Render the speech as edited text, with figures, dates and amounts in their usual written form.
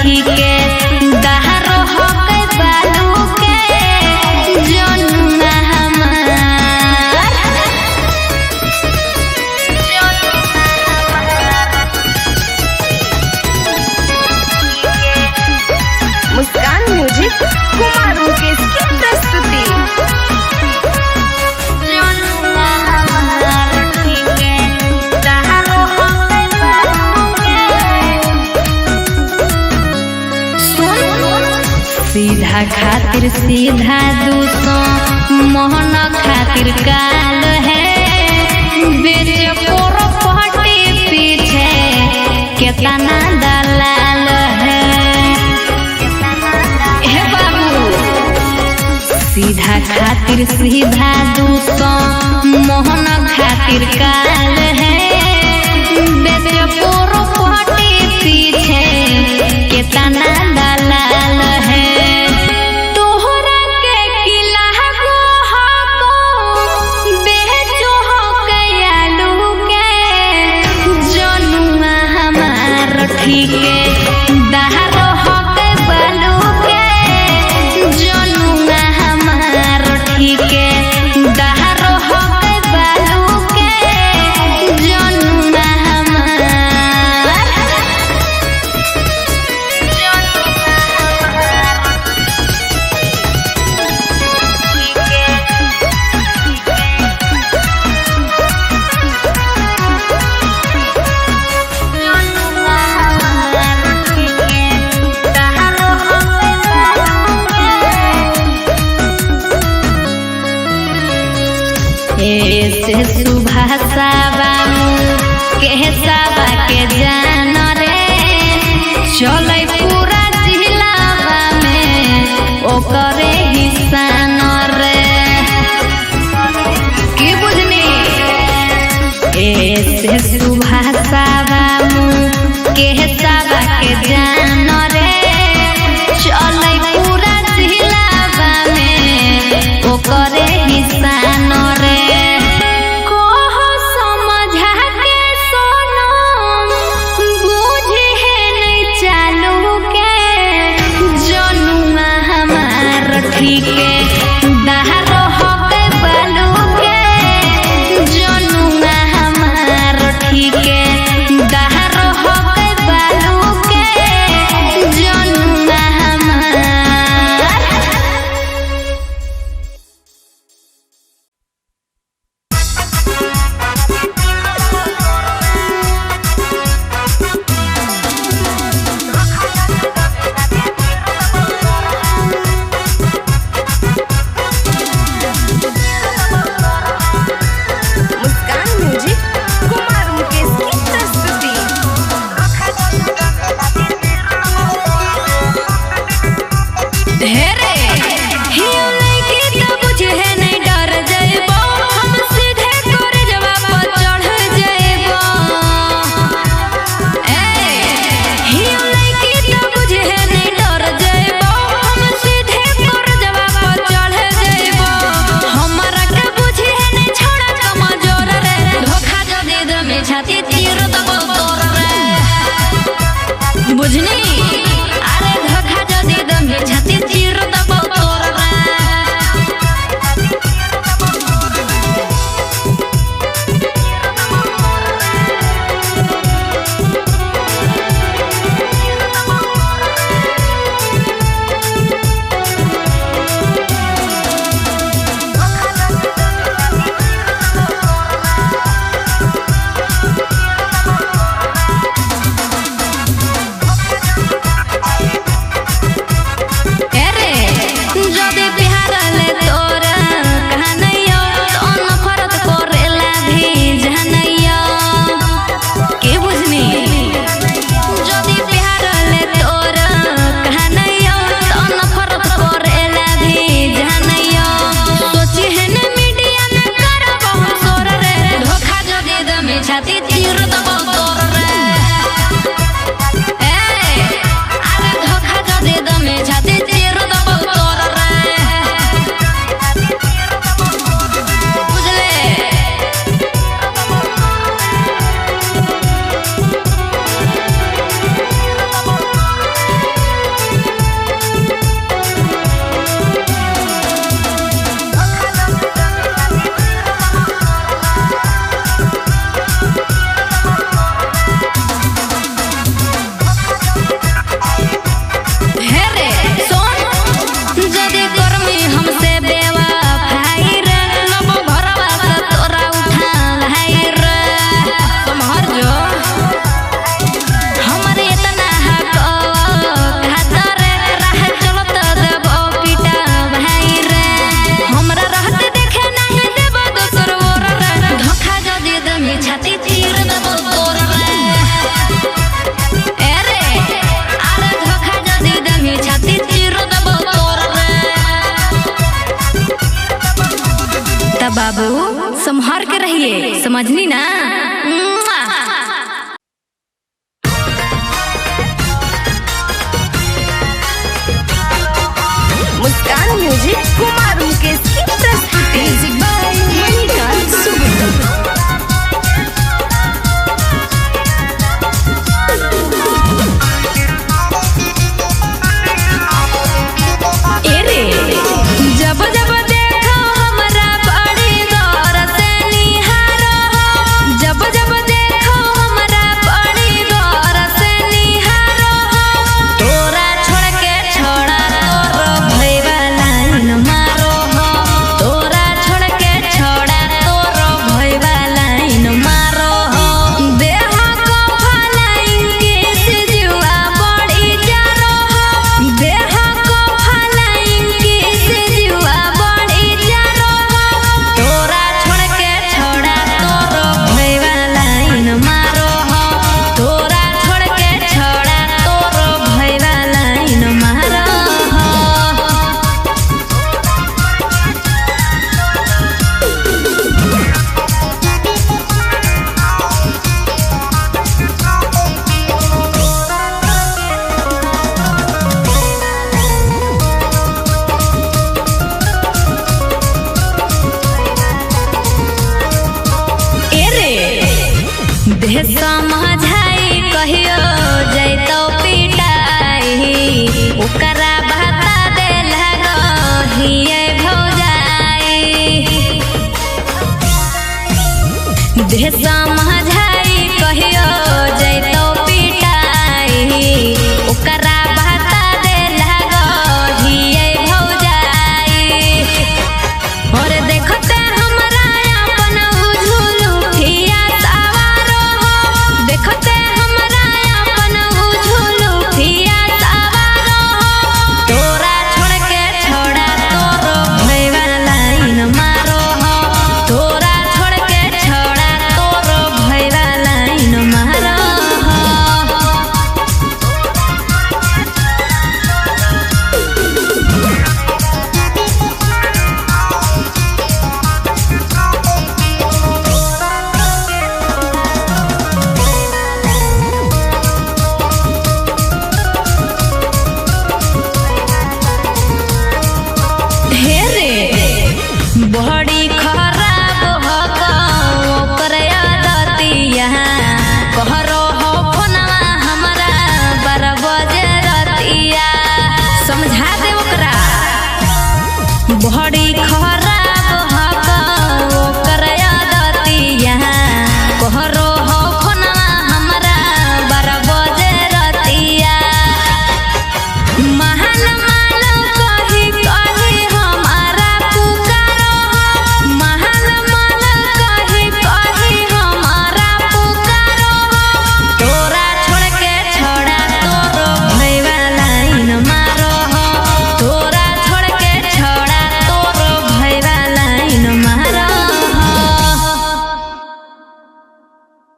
ठीके दहरो हो गए बालू के जनुआ हमार मुस्कान म्यूजिक कुमार मुकेश की प्रस्तुति। सीधा खातिर सीधा दूसो मोहन खातिर काल है बीच प्रॉपर्टी पीछे केतना दलाल है हे बाबू। सीधा खातिर सीधा दूसो मोहन खातिर काल है बीच प्रॉपर्टी पीछे केतना दलाल है। ठीके दहरो हो गए बालू के जनुआ हमार ठीके दहरो हो गए बालू के जनुआ हमार ऐसे सुबह सावा के सावा के जान रे चले पूरा जिलावा में ओकरे हिस्सा रे की बुझनी। ऐसे सुबह सावा के सावा के जान रे चले पूरा जिलावा में ओकरे हिस्सा रे। रे, समझनी ना। मुस्कान म्यूजिक कुमार मुकेश की प्रस्तुति। जब जब देखो हमरा बड़ी गौर से निहारो हो, जब जब देखो हमरा बड़ी गौर से निहारो हो, तोरा छोड़ के छोड़ा तोरो भैया लाइन मारो हो, तोरा छोड़ के छोड़ा तोरो भैया लाइन मारो हो। देह को फलाइन के से जुआ बड़ी जारो हो, देह को फलाइन के से जुआ बड़ी जारो हो, तोरा छोड़ के छोड़ा तोरो भैया लाइन मारो हो, तोरा छोड़ के छोड़ा तोरो भैया लाइन मारो हो। देह समझाई कहियो जैतो पिटाई, ओकरा बता दे लगहिए भौजाई। देह